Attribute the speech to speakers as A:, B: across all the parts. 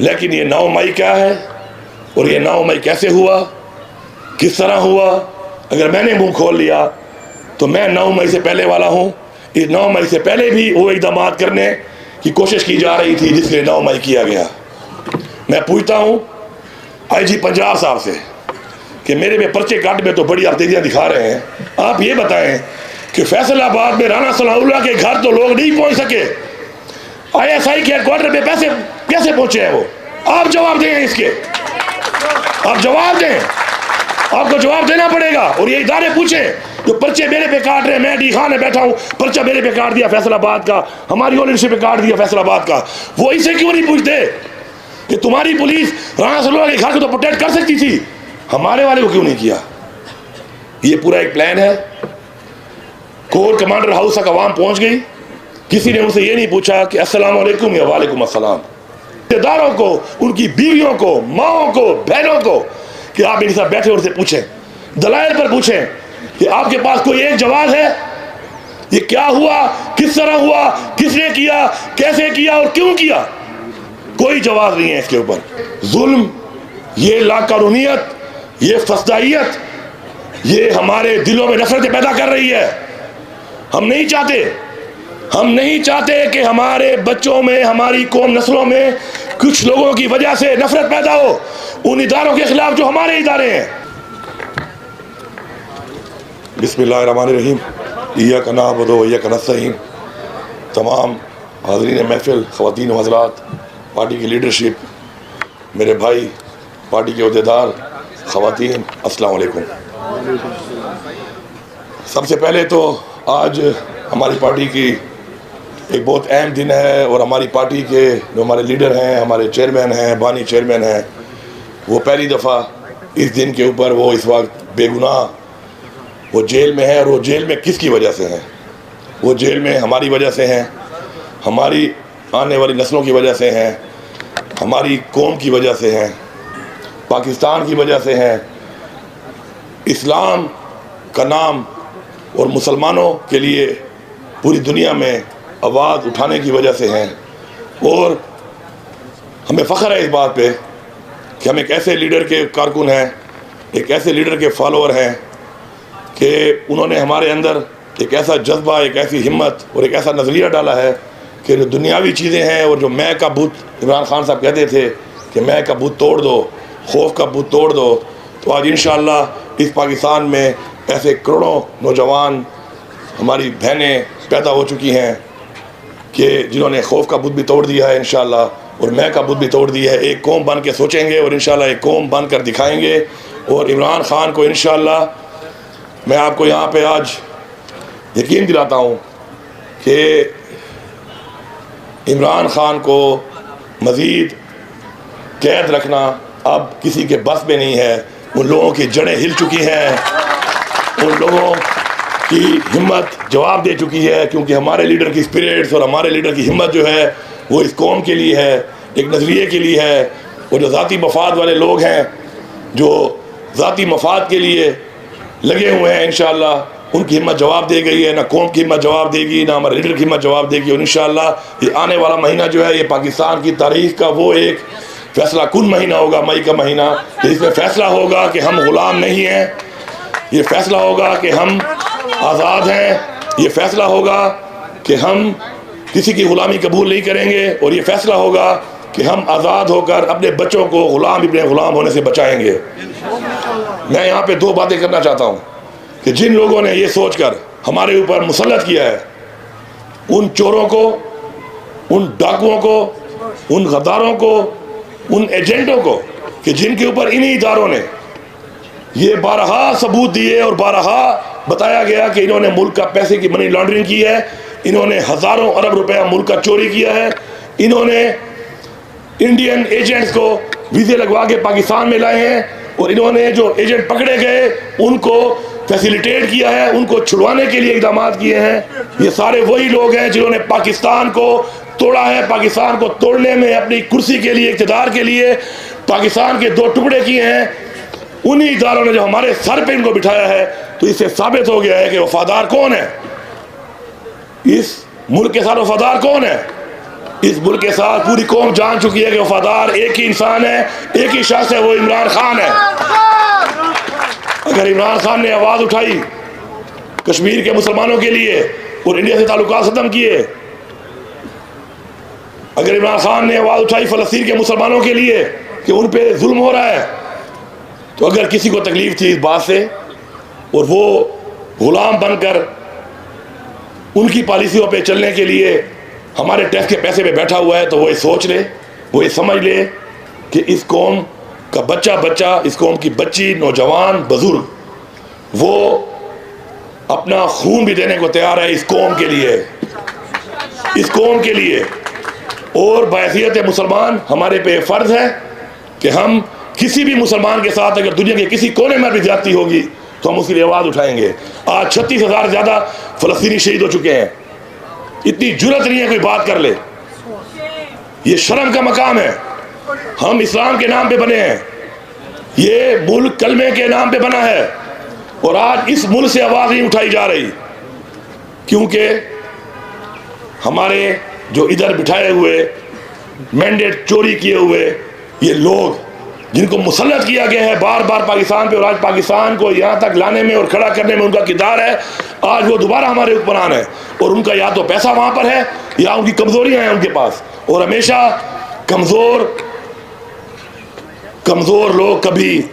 A: लेकिन ये 9 मई क्या है और ये 9 मई कैसे हुआ, किस तरह हुआ, अगर मैंने मुंह खोल लिया तो मैं 9 मई से पहले वाला हूँ। इस 9 मई से पहले भी वो इक़दाम करने की कोशिश की जा रही थी जिसके 9 मई किया गया। मैं पूछता हूँ IG पंजाब साहब से कि मेरे में पर्चे काट में तो बड़ी तेजियाँ दिखा रहे हैं, आप ये बताएं कि फैसलाबाद में राना सनाउल्लाह के घर तो लोग नहीं पहुँच सके, ISI के हेडक्वार्टर पे पैसे कैसे पहुँचे हैं वो? आप जवाब दें इसके, आप जवाब दें, आपको जवाब देना पड़ेगा। और ये इदारे पूछें जो पर्चे मेरे पे काट रहे हैं, मैं डी खान में बैठा हूँ, पर्चा मेरे पे काट दिया फैसलाबाद का, हमारी ओनरशिप पे काट दिया फैसलाबाद का, वो इसे क्यों नहीं पूछते कि तुम्हारी पुलिस राना सनाउल्लाह के घर को तो प्रोटेक्ट कर सकती थी, हमारे वाले को क्यों नहीं किया? ये पूरा एक प्लान है। कोर कमांडर हाउस तक अवाम पहुंच गई, किसी ने उनसे ये नहीं पूछा कि अस्सलाम वालेकुम या वालेकुम अस्सलाम। रिश्तेदारों को, उनकी बीवियों को, माओं को, बहनों को कि आप इनके साथ बैठे उनसे पूछें, दलाइल पर पूछें कि आपके पास कोई एक जवाब है, ये क्या हुआ, किस तरह हुआ, किसने किया, कैसे किया और क्यों किया? कोई जवाब नहीं है इसके ऊपर। जुल्म, ये लाकानूनियत, ये फसदाइयत, ये हमारे दिलों में नफरत पैदा कर रही है। हम नहीं चाहते कि हमारे बच्चों में, हमारी कौम नस्लों में कुछ लोगों की वजह से नफरत पैदा हो उन इदारों के खिलाफ जो हमारे इदारे हैं। बिस्मिल्लाहिर्रहमानिर्रहीम, इय्याका नअबुदु व इय्याका नस्तईन। तमाम हाज़रीन महफिल, ख़वातीन व हज़रात, पार्टी की लीडरशिप, मेरे भाई, पार्टी के अहदेदार, ख़वातीन, अस्सलाम वालेकुम। सबसे पहले तो आज हमारी पार्टी की एक बहुत अहम दिन है और हमारी पार्टी के जो हमारे लीडर हैं, हमारे चेयरमैन हैं, बानी चेयरमैन हैं, वो पहली दफ़ा इस दिन के ऊपर वो इस वक्त बेगुनाह वो जेल में है। और वो जेल में किसकी वजह से हैं? वो जेल में हमारी वजह से हैं, हमारी आने वाली नस्लों की वजह से हैं, हमारी कौम की वजह से हैं, पाकिस्तान की वजह से हैं, इस्लाम का नाम और मुसलमानों के लिए पूरी दुनिया में आवाज़ उठाने की वजह से हैं। और हमें फ़ख्र है इस बात पे कि हम एक ऐसे लीडर के कारकुन हैं, एक ऐसे लीडर के फॉलोअर हैं कि उन्होंने हमारे अंदर एक ऐसा जज्बा, एक ऐसी हिम्मत और एक ऐसा नज़रिया डाला है कि जो दुनियावी चीज़ें हैं और जो मैं का बुत, इमरान खान साहब कहते थे कि मैं का बुत तोड़ दो, खौफ का बुत तोड़ दो, तो आज इंशाअल्लाह इस पाकिस्तान में ऐसे करोड़ों नौजवान, हमारी बहनें पैदा हो चुकी हैं कि जिन्होंने खौफ का बुत भी तोड़ दिया है इंशाअल्लाह, और मैं का बुत भी तोड़ दिया है। एक कौम बन के सोचेंगे और इंशाअल्लाह एक कौम बन कर दिखाएंगे। और इमरान खान को इंशाअल्लाह मैं आपको यहाँ पे आज यकीन दिलाता हूँ कि इमरान खान को मज़ीद कैद रखना अब किसी के बस में नहीं है। उन लोगों की जड़ें हिल चुकी हैं, उन लोगों की हिम्मत जवाब दे चुकी है, क्योंकि हमारे लीडर की स्पिरिट्स और हमारे लीडर की हिम्मत जो है वो इस कौम के लिए है, एक नज़रिए के लिए है। और जो ज़ाती मफाद वाले लोग हैं, जो ज़ाती मफाद के लिए लगे हुए हैं, इंशाअल्लाह उनकी हिम्मत जवाब दे गई है। ना कौम की हिम्मत जवाब देगी, ना हमारे लीडर की हिम्मत जवाब देगी। और इंशाअल्लाह ये आने वाला महीना जो है ये पाकिस्तान की तारीख का वो एक फैसला कुन महीना होगा, मई का महीना, जिसमें फैसला होगा कि हम गुलाम नहीं हैं, ये फैसला होगा कि हम आज़ाद हैं, ये फैसला होगा कि हम किसी की ग़ुलामी कबूल नहीं करेंगे, और ये फैसला होगा कि हम आज़ाद होकर अपने बच्चों को अपने ग़ुलाम होने से बचाएंगे। मैं यहाँ पे 2 बातें करना चाहता हूँ कि जिन लोगों ने ये सोचकर हमारे ऊपर मुसल्लत किया है, उन चोरों को, उन डाकुओं को, उन गद्दारों को, उन एजेंटों को, कि जिनके ऊपर इन्हीं इदारों ने ये बारहा सबूत दिए और बारहा बताया गया कि इन्होंने मुल्क का पैसे की मनी लॉन्ड्रिंग की है, इन्होंने हज़ारों अरब रुपया मुल्क का चोरी किया है, इन्होंने इंडियन एजेंट्स को वीज़े लगवा के पाकिस्तान में लाए हैं, और इन्होंने जो एजेंट पकड़े गए उनको फैसिलिटेट किया है, उनको छुड़वाने के लिए इक़दाम किए हैं। ये सारे वही लोग हैं जिन्होंने पाकिस्तान को तोड़ा है, पाकिस्तान को तोड़ने में अपनी कुर्सी के लिए, इक़्तिदार के लिए पाकिस्तान के 2 टुकड़े किए हैं। उन्हीं इदारों ने जो हमारे सर पे इनको बिठाया है, तो इससे साबित हो गया है कि वफादार कौन है, इस मुल्क के साथ वफादार कौन है। इस मुल्क के साथ पूरी कौम जान चुकी है कि वफादार एक ही इंसान है, एक ही शख्स है, वो इमरान खान है। अगर इमरान खान ने आवाज़ उठाई कश्मीर के मुसलमानों के लिए और इंडिया से ताल्लुकात ख़त्म किए, अगर इमरान खान ने आवाज़ उठाई फ़लस्तीन के मुसलमानों के लिए कि उन पे जुल्म हो रहा है, तो अगर किसी को तकलीफ़ थी इस बात से और वो गुलाम बनकर उनकी पॉलिसियों पे चलने के लिए हमारे टैक्स के पैसे पे बैठा हुआ है, तो वो ये सोच ले, वो ये समझ ले कि इस कौम का बच्चा, इस कौम की बच्ची, नौजवान, बुजुर्ग, वो अपना खून भी देने को तैयार है इस कौम के लिए, इस कौम के लिए। और बहैसियत मुसलमान हमारे पे फ़र्ज़ है कि हम किसी भी मुसलमान के साथ अगर दुनिया के किसी कोने में भी ज्यादती होगी तो हम उसके लिए आवाज़ उठाएंगे। आज 36,000 से ज़्यादा फ़लस्तीनी शहीद हो चुके हैं। इतनी जुर्रत नहीं है कोई बात कर ले, ये शर्म का मकाम है। हम इस्लाम के नाम पे बने हैं, ये मुल्क कलमे के नाम पे बना है, और आज इस मुल्क से आवाज़ नहीं उठाई जा रही क्योंकि हमारे जो इधर बिठाए हुए मैंडेट चोरी किए हुए ये लोग जिनको मुसल्लत किया गया है बार बार पाकिस्तान पे, और आज पाकिस्तान को यहाँ तक लाने में और खड़ा करने में उनका किरदार है, आज वो दोबारा हमारे हुक्मरान है। और उनका या तो पैसा वहाँ पर है या उनकी कमज़ोरियाँ हैं उनके पास, और हमेशा कमज़ोर लोग कभी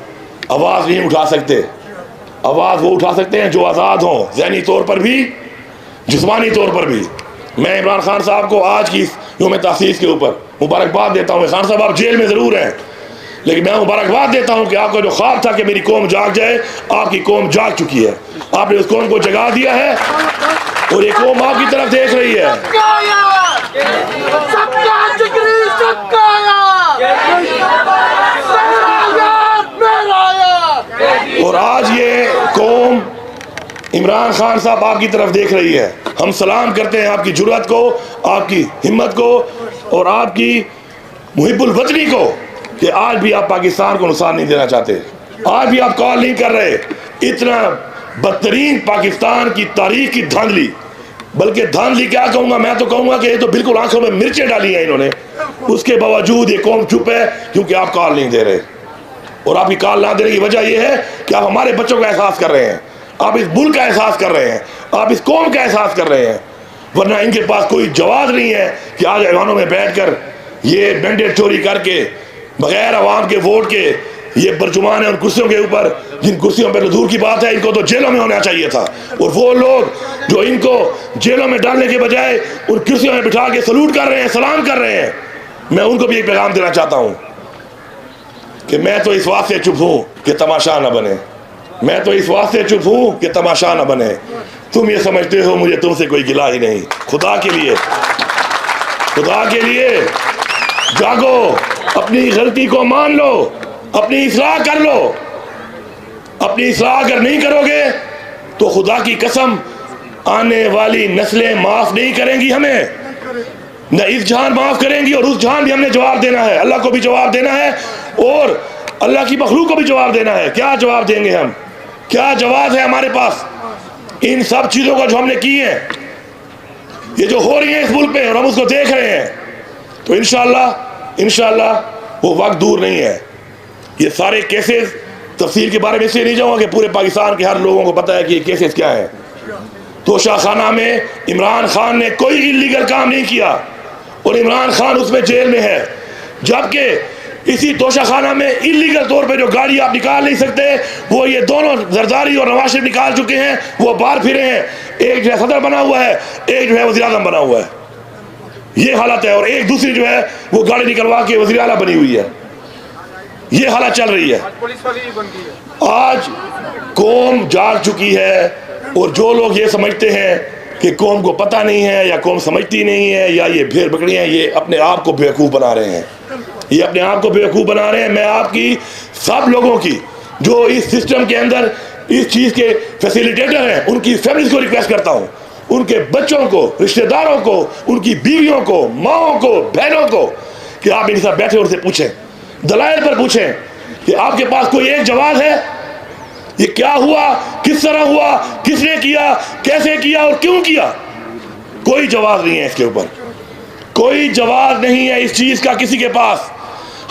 A: आवाज़ नहीं उठा सकते। आवाज़ वो उठा सकते हैं जो आज़ाद हों, ज़हनी तौर पर भी, जिस्मानी तौर पर भी। मैं इमरान खान साहब को आज की यौम तासीस के ऊपर मुबारकबाद देता हूँ। खान साहब आप जेल में ज़रूर हैं, लेकिन मैं मुबारकबाद देता हूँ कि आपका जो ख्वाब था कि मेरी कौम जाग जाए, आपकी कौम जाग चुकी है। आपने उस कौम को जगा दिया है और ये कौम आपकी तरफ देख रही है। और आज ये कौम इमरान खान साहब आपकी तरफ देख रही है। हम सलाम करते हैं आपकी जुर्रत को, आपकी हिम्मत को और आपकी मुहिब्बुल वतनी को कि आज भी आप पाकिस्तान को नुकसान नहीं देना चाहते, आज भी आप कॉल नहीं कर रहे। इतना बदतरीन पाकिस्तान की तारीख की धांधली, बल्कि धांधली क्या कहूँगा, मैं तो कहूँगा कि ये तो बिल्कुल आंखों में मिर्चें डाली हैं इन्होंने। उसके बावजूद ये कौम चुप है क्योंकि आप कॉल नहीं दे रहे, और आपकी कॉल ना देने की वजह यह है कि आप हमारे बच्चों का एहसास कर रहे हैं, आप इस मुल्क का एहसास कर रहे हैं, आप इस कौम का एहसास कर रहे हैं। वरना इनके पास कोई जवाब नहीं है कि आज ऐवानों में बैठकर ये मैंडेट चोरी करके बगैर अवाम के वोट के ये बरजुमान है उन कुर्सियों के ऊपर, जिन कुर्सियों पर तो दूर की बात है इनको तो जेलों में होना चाहिए था। और वो लोग जो इनको जेलों में डालने के बजाय उन कुर्सियों में बिठा के सलूट कर रहे हैं, सलाम कर रहे हैं, मैं उनको भी एक पैगाम देना चाहता हूँ कि मैं तो इस वास्ते चुप हूँ कि तमाशा न बने, मैं तो इस वास्ते चुप हूँ कि तमाशा न बने। तुम ये समझते हो मुझे तुमसे कोई गिला ही नहीं। खुदा के लिए, खुदा के लिए जागो, अपनी गलती को मान लो, अपनी इस्लाह कर लो। अपनी इस्लाह अगर नहीं करोगे तो खुदा की कसम आने वाली नस्लें माफ नहीं करेंगी हमें, न इस जहान माफ करेंगी और उस जहान भी हमने जवाब देना है। अल्लाह को भी जवाब देना है और अल्लाह की मखलूक को भी जवाब देना है। क्या जवाब देंगे हम, क्या जवाब है हमारे पास इन सब चीज़ों का जो हमने की है, ये जो हो रही है इस मुल्क में और हम उसको देख रहे हैं। तो इंशाअल्लाह वो वक्त दूर नहीं है। ये सारे केसेस तफसील के बारे में इसलिए नहीं जाऊँगा कि पूरे पाकिस्तान के हर लोगों को पता है कि ये केसेस क्या है। तोशाखाना में इमरान खान ने कोई इलीगल काम नहीं किया और इमरान खान उसमें जेल में है, जबकि इसी तोशाखाना में इलीगल तौर पे जो गाड़ी आप निकाल नहीं सकते वो ये दोनों जरदारी और नवाज शरीफ निकाल चुके हैं। वो बाहर फिरे हैं, एक जो है सदर बना हुआ है, एक जो है वज़ीर आज़म बना हुआ है, ये हालत है। और एक दूसरी जो है वो गाड़ी निकलवा के वज़ीर आला बनी हुई है। ये हालत चल रही है। आज कौम जाग चुकी है और जो लोग ये समझते हैं कि कौम को पता नहीं है या कौम समझती नहीं है या ये भेड़ बकरियां, ये अपने आप को बेवकूफ़ बना रहे हैं, ये अपने आप को बेवकूफ़ बना रहे हैं। मैं आपकी सब लोगों की जो इस सिस्टम के अंदर इस चीज़ के फैसिलिटेटर हैं उनकी फैमिलीज को रिक्वेस्ट करता हूँ, उनके बच्चों को, रिश्तेदारों को, उनकी बीवियों को, माओं को, बहनों को कि आप इनके साथ बैठे उनसे पूछें, दलाइल पर पूछें कि आपके पास कोई एक जवाब है, ये क्या हुआ, किस तरह हुआ, किसने किया, कैसे किया और क्यों किया। कोई जवाब नहीं है इसके ऊपर। कोई जवाब नहीं है इस चीज़ का किसी के पास।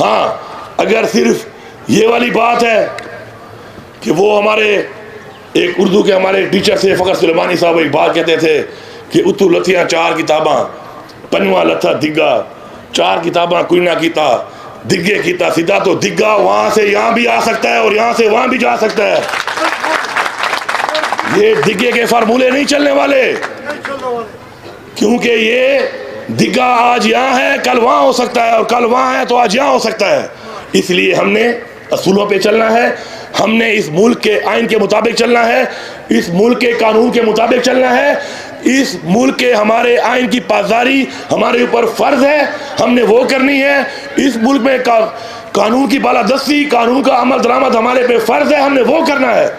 A: हाँ, अगर सिर्फ ये वाली बात है कि वो हमारे एक उर्दू के हमारे टीचर थे फ़खर सुलेमानी साहब, एक बात कहते थे कि उतू लथियाँ चार किताबां, पनवा लथा दिग्गा, चार किताबां कोई ना कीता, दिग्गे कीता सीधा, तो दिग्गा वहाँ से यहाँ भी आ सकता है और यहाँ से वहाँ भी जा सकता है। ये दिग्गे के फार्मूले नहीं चलने वाले, क्योंकि ये दिग्गा आज यहाँ है कल वहाँ हो सकता है, और कल वहाँ है तो आज यहाँ हो सकता है। इसलिए हमने असूलों पे चलना है, हमने इस मुल्क के आइन के मुताबिक चलना है, इस मुल्क के कानून के मुताबिक चलना है, इस मुल्क के हमारे आइन की पासदारी हमारे ऊपर फ़र्ज है, हमने वो करनी है। इस मुल्क में कानून की बालादस्ती, कानून का अमल दरामद हमारे पे फ़र्ज है, हमने वो करना है।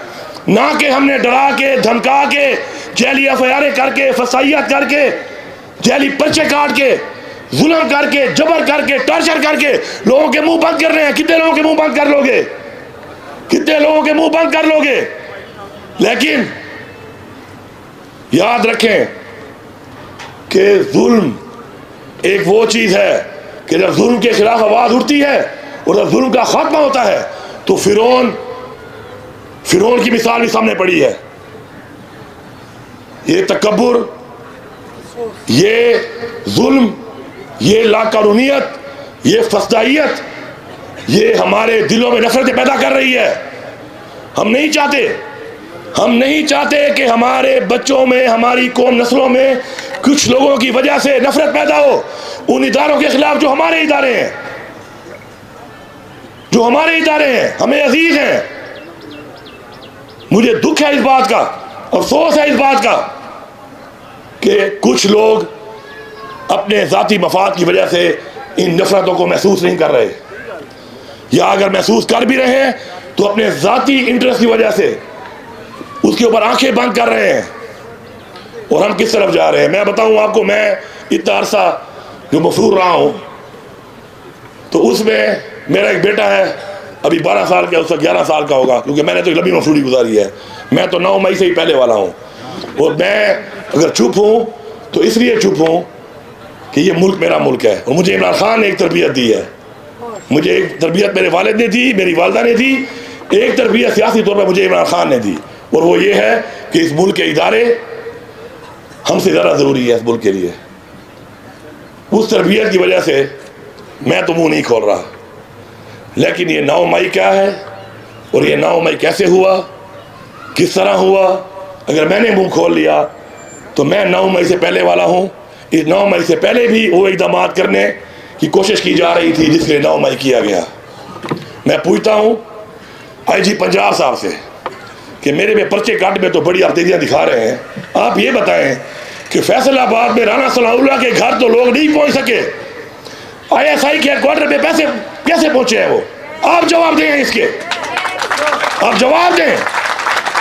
A: ना कि हमने डरा के धमका के जैली एफआईआर करके फसाइयत करके जैली पर्चे काट के जुल्म करके जबर करके टॉर्चर करके लोगों के मुंह बंद कर रहे हैं। कितने लोगों के मुंह बंद कर लोगे? कितने लोगों के मुंह बंद कर लोगे? लेकिन याद रखें कि जुल्म एक वो चीज है कि जब जुल्म के खिलाफ आवाज उठती है और जब जुल्म का खात्मा होता है तो फिरौन की मिसाल भी सामने पड़ी है। ये तकब्बुर, ये जुल्म, ये लाकानूनियत, ये फसदाइयत, ये हमारे दिलों में नफरतें पैदा कर रही है। हम नहीं चाहते कि हमारे बच्चों में, हमारी कौम नस्लों में कुछ लोगों की वजह से नफरत पैदा हो उन इदारों के खिलाफ जो हमारे इदारे हैं, हमें अजीज हैं। मुझे दुख है इस बात का, अफसोस है इस बात का कि कुछ लोग अपने ज़ाती मफाद की वजह से इन नफरतों को महसूस नहीं कर रहे, या अगर महसूस कर भी रहे हैं तो अपने ज़ाती इंटरेस्ट की वजह से उसके ऊपर आंखें बंद कर रहे हैं। और हम किस तरफ जा रहे हैं मैं बताऊं आपको। मैं इतना अरसा जो मफरूर रहा हूं तो उसमें मेरा एक बेटा है, अभी 12 साल का, उसका 11 साल का होगा, क्योंकि मैंने तो लंबी मफरूरी गुजारी है। मैं तो 9 मई से ही पहले वाला हूँ, और मैं अगर चुप हूँ तो इसलिए चुप हूँ कि ये मुल्क मेरा मुल्क है, और मुझे इमरान खान ने एक तरबियत दी है। मुझे एक तरबियत मेरे वालिद ने दी, मेरी वालदा ने दी, एक तरबियत सियासी तौर पर मुझे इमरान खान ने दी, और वो ये है कि इस मुल्क के इदारे हमसे ज़्यादा ज़रूरी है इस मुल्क के लिए। उस तरबियत की वजह से मैं तो मुँह नहीं खोल रहा। लेकिन ये 9 मई क्या है और ये 9 मई कैसे हुआ, किस तरह हुआ, अगर मैंने मुंह खोल लिया तो मैं 9 मई से पहले वाला हूँ। इस 9 मई से पहले भी वो इक़दाम करने की कोशिश की जा रही थी जिसके 9 मई किया गया। मैं पूछता हूँ IG पंजाब साहब से कि मेरे में पर्चे काट में तो बड़ी तेजियाँ दिखा रहे हैं, आप ये बताएं कि फैसलाबाद में राना सलाउल्लाह के घर तो लोग नहीं पहुँच सके, ISI के हेडक्वार्टर पे पैसे कैसे पहुँचे हैं वो? आप जवाब दें इसके, आप जवाब दें,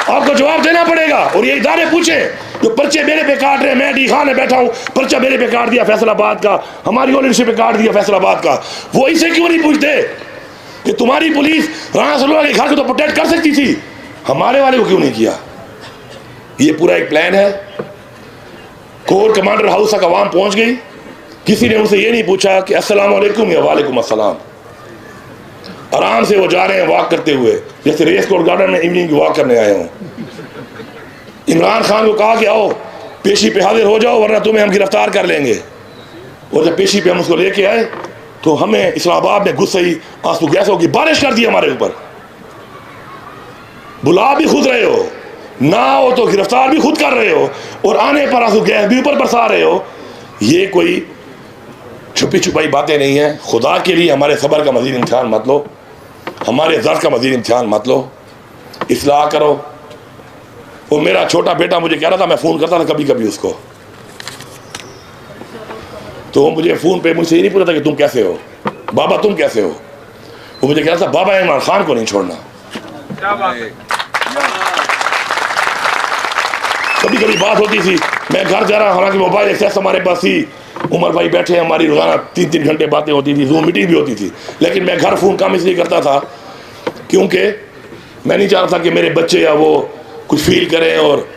A: आपको जवाब देना पड़ेगा। और ये इदारे पूछें जो पर्चे मेरे पे काट रहे हैं। मैं डी खान में बैठा हूँ, पर्चा मेरे पे काट दिया फैसलाबाद का, हमारी ओनरशिप पे काट दिया फैसलाबाद का, वो इसे क्यों नहीं पूछते कि तुम्हारी पुलिस राना सलाउल्लाह के घर को तो प्रोटेक्ट कर सकती थी, हमारे वाले को क्यों नहीं किया? ये पूरा एक प्लान है। कोर कमांडर हाउस तक अवाम पहुँच गई, किसी ने उनसे ये नहीं पूछा कि अस्सलाम वालेकुम या वालेकुम अस्सलाम। आराम से वो जा रहे हैं वॉक करते हुए, जैसे रेस कोर्ट गार्डन में इवनिंग की वॉक करने आए हों। इमरान खान को कहा कि आओ पेशी पे हाजिर हो जाओ वरना तुम्हें हम गिरफ्तार कर लेंगे। और जब पेशी पे हम उसको लेके आए तो हमें इस्लामाबाद में गुस्से ही आंसू गैसों की बारिश कर दी हमारे ऊपर। बुला भी खुद रहे हो, ना हो तो गिरफ्तार भी खुद कर रहे हो, और आने पर आंसू गैस भी ऊपर बरसा रहे हो। ये कोई छुपी छुपाई बातें नहीं है। खुदा के लिए हमारे सब्र का मज़ीद इम्तिहान मत लो, हमारे दर्द का मज़ीद इम्तिहान मत लो, इस्लाह करो। और मेरा छोटा बेटा मुझे कह रहा था, मैं फ़ोन करता था कभी कभी उसको, तो मुझे फ़ोन पे मुझसे ये नहीं पूछा था कि तुम कैसे हो बाबा, तुम कैसे हो, वो मुझे कह रहा था बाबा इमरान खान को नहीं छोड़ना। कभी कभी बात होती थी, मैं घर जा रहा, हालांकि मोबाइल एक्सेस हमारे पास थी, उमर भाई बैठे, हमारी रोज़ाना 3-3 घंटे बातें होती थी, जूम मीटिंग भी होती थी, लेकिन मैं घर फ़ोन काम इसलिए करता था क्योंकि मैं नहीं चाहता था कि मेरे बच्चे या वो कुछ फील करें और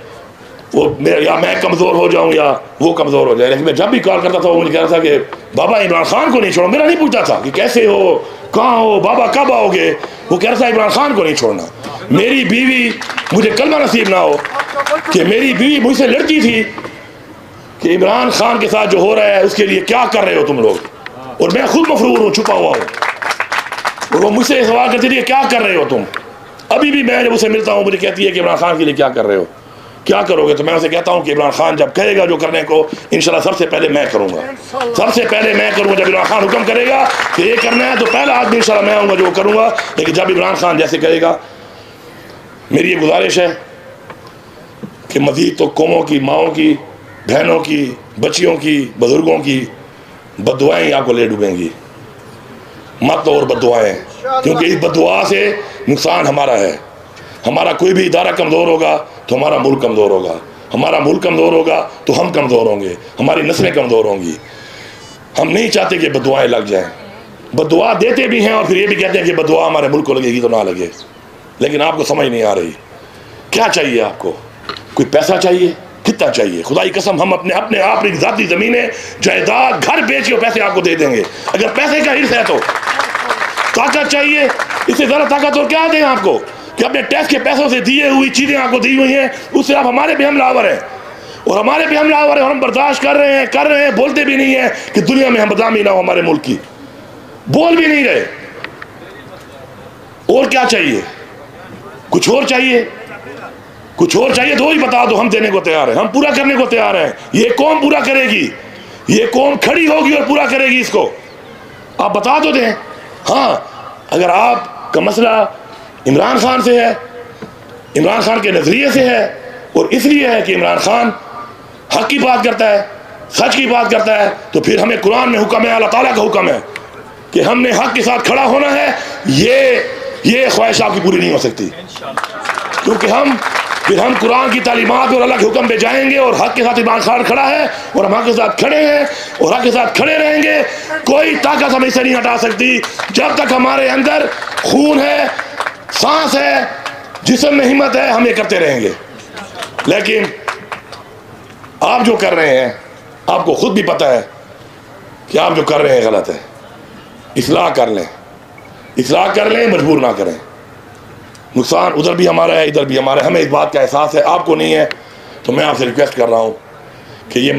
A: वो मेरा या मैं कमज़ोर हो जाऊं या वो कमज़ोर हो जाए। लेकिन मैं जब भी कॉल करता था वो मुझे कह रहा था कि बाबा इमरान खान को नहीं छोड़ो। मेरा नहीं पूछता था कि कैसे हो, कहाँ हो, बाबा कब आओगे। वो कह रहा था इमरान खान को नहीं छोड़ना। मेरी बीवी, मुझे कलमा नसीब ना हो कि मेरी बीवी मुझसे लड़ती थी कि इमरान खान के साथ जो हो रहा है उसके लिए क्या कर रहे हो तुम लोग, और मैं खुद मफरूर हूँ, छुपा हुआ हूँ। और वो मुझसे सवाल करती थी क्या कर रहे हो तुम। अभी भी मैं जब उसे मिलता हूँ मुझे कहती है कि इमरान खान के लिए क्या कर रहे हो, क्या करोगे। तो मैं उसे कहता हूँ कि इमरान खान जब कहेगा जो करने को, इंशाल्लाह सबसे पहले मैं करूँगा, सबसे पहले मैं करूँगा। जब इमरान खान हुक्म करेगा कि ये करना है तो पहला आदमी इंशाल्लाह मैं आऊँगा जो करूँगा। लेकिन जब इमरान खान जैसे कहेगा, मेरी ये गुजारिश है कि मज़ीद तो कौमों की, माओं की, बहनों की, बच्चियों की, बुजुर्गों की बद्दुआएँ आपको ले डूबेंगी। मत और बद्दुआएँ, क्योंकि इस बद्दुआ से नुकसान हमारा है। हमारा कोई भी इदारा कमज़ोर होगा तो हमारा मुल्क कमज़ोर होगा, हमारा मुल्क कमज़ोर होगा तो हम कमज़ोर होंगे, हमारी नस्लें कमज़ोर होंगी। हम नहीं चाहते कि बद्दुआएँ लग जाएँ। बद्दुआ देते भी हैं और फिर ये भी कहते हैं कि बद्दुआ हमारे मुल्क को लगेगी तो ना लगे। लेकिन आपको समझ नहीं आ रही। क्या चाहिए आपको? कोई पैसा चाहिए? कितना चाहिए? खुदा की कसम हम अपने अपने आप की ज़ाती ज़मीनें, जायदाद, घर बेच के पैसे आपको दे देंगे। अगर पैसे का हिर्स है तो ताकत चाहिए, इससे ज़्यादा ताकत और क्या दें आपको कि अपने टैक्स के पैसों से दिए हुई चीज़ें आपको दी हुई हैं, उससे आप हमारे भी हमलावर हैं और हमारे भी हमलावर हैं और हम बर्दाश्त कर रहे हैं, बोलते भी नहीं हैं कि दुनिया में हम बदनामी ना हो हमारे मुल्क की, बोल भी नहीं रहे। और क्या चाहिए? कुछ और चाहिए? कुछ और चाहिए तो ही बता दो, हम देने को तैयार हैं, हम पूरा करने को तैयार हैं। ये कौम पूरा करेगी, ये कौम खड़ी होगी और पूरा करेगी। इसको आप बता तो दें। हाँ, अगर आपका मसला इमरान खान से है, इमरान खान के नज़रिए से है और इसलिए है कि इमरान खान हक की बात करता है, सच की बात करता है, तो फिर हमें कुरान में हुक्म है, अल्लाह ताला का हुक्म है कि हमने हक के साथ खड़ा होना है। ये ख्वाहिश आपकी पूरी नहीं हो सकती, क्योंकि फिर हम कुरान की तालीमात और अल्लाह के हुक्म पे जाएंगे और हक के साथ इमरान खान खड़ा है और हम हक के साथ खड़े हैं और हक के साथ खड़े रहेंगे। कोई ताकत हमें से नहीं हटा सकती। जब तक हमारे अंदर खून है, सांस है, जिस्म में हिम्मत है, हम ये करते रहेंगे। लेकिन आप जो कर रहे हैं, आपको खुद भी पता है कि आप जो कर रहे हैं गलत है। इस्लाह कर लें, इस्लाह कर लें, मजबूर ना करें। नुकसान उधर भी हमारा है, इधर भी हमारा है, हमें इस बात का एहसास है, आपको नहीं है। तो मैं आपसे रिक्वेस्ट कर रहा हूँ कि ये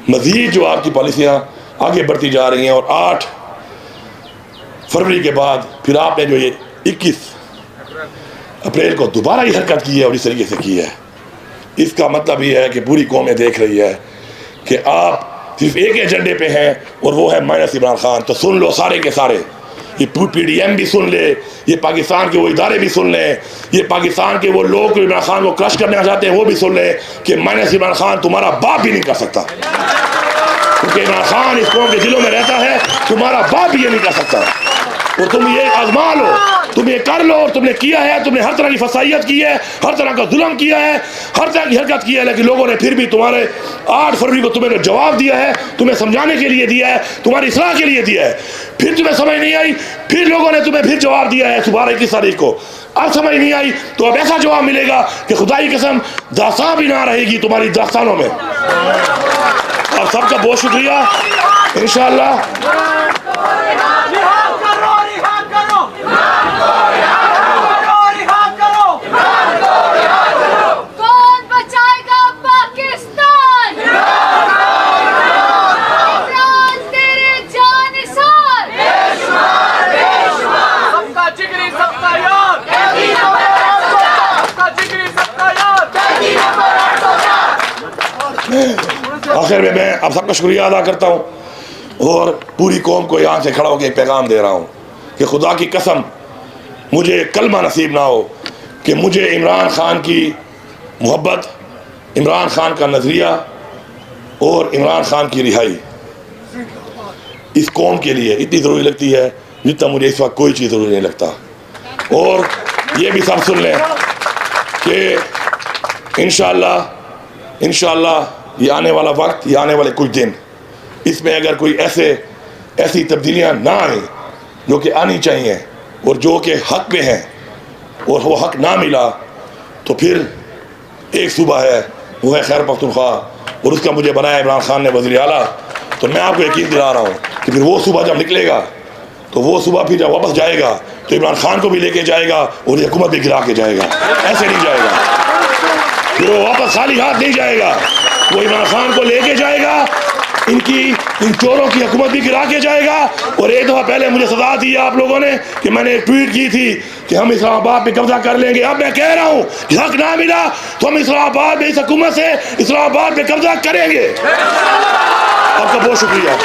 A: मज़ीद जो आपकी पॉलिसियाँ आगे बढ़ती जा रही हैं और 8 फरवरी के बाद फिर आपने जो ये 21 अप्रैल को दोबारा ये हरकत की है और इस तरीके से की है, इसका मतलब ये है कि पूरी कौमें देख रही है कि आप सिर्फ एक एजेंडे पे हैं और वो है माइनस इमरान खान। तो सुन लो सारे के सारे, ये PDM भी सुन ले, ये पाकिस्तान के वो इदारे भी सुन लें, ये पाकिस्तान के वो लोग इमरान खान को क्रश करना चाहते हैं वो भी सुन लें कि माइनस इमरान खान तुम्हारा बाप भी नहीं कर सकता, क्योंकि इमरान खान इस कौम के दिलों में रहता है, तुम्हारा बाप भी ये नहीं कर सकता। और तुम ये आजमा लो, तुम ये कर लो, और तुमने किया है, तुमने हर तरह की फसाइयत की है, हर तरह का जुल्म किया है, हर तरह की हरकत की है, लेकिन लोगों ने फिर भी तुम्हारे 8 फरवरी को तुम्हें जवाब दिया है, तुम्हें समझाने के लिए दिया है, तुम्हारी इस्लाह के लिए दिया है। फिर तुम्हें समझ नहीं आई, फिर लोगों ने तुम्हें फिर जवाब दिया है सुबह 21 तारीख को। अब समझ नहीं आई तो अब ऐसा जवाब मिलेगा कि खुदाई कसम दास्तां भी ना रहेगी तुम्हारी दास्तानों में। आप सबका बहुत शुक्रिया। इंशाअल्लाह आखिर में मैं आप सबका शुक्रिया अदा करता हूँ और पूरी कौम को यहाँ से खड़ा होकर एक पैगाम दे रहा हूँ कि खुदा की कसम मुझे कलमा नसीब ना हो कि मुझे इमरान खान की मोहब्बत, इमरान खान का नज़रिया और इमरान खान की रिहाई इस कौम के लिए इतनी ज़रूरी लगती है जितना मुझे इस वक्त कोई चीज़ ज़रूरी नहीं लगता। और ये भी सब सुन लें कि इंशाअल्लाह ये आने वाला वक्त, ये आने वाले कुछ दिन, इसमें अगर कोई ऐसी तब्दीलियां ना आए जो कि आनी चाहिए और जो कि हक पे हैं और वो हक ना मिला तो फिर एक सूबा है, वो है खैबर पख्तूनख्वा, और उसका मुझे बनाया इमरान खान ने वज़ीर आला। तो मैं आपको यकीन दिला रहा हूँ कि फिर वो सूबा जब निकलेगा तो वो सूबा फिर जब वापस जाएगा तो इमरान खान को भी लेके जाएगा और ये हुकूमत भी गिरा के जाएगा। ऐसे नहीं जाएगा, फिर वो वापस खाली हाथ नहीं जाएगा, वो इमरान खान को लेके जाएगा, इन चोरों की हुकूमत भी गिरा के जाएगा। और एक दफ़ा पहले मुझे सजा दी आप लोगों ने कि मैंने एक ट्वीट की थी कि हम इस्लामाबाद पे कब्जा कर लेंगे। अब मैं कह रहा हूँ कि हक ना मिला तो हम इस्लामाबाद में, इस हुकूमत से इस्लामाबाद पे कब्जा करेंगे। आपका बहुत शुक्रिया।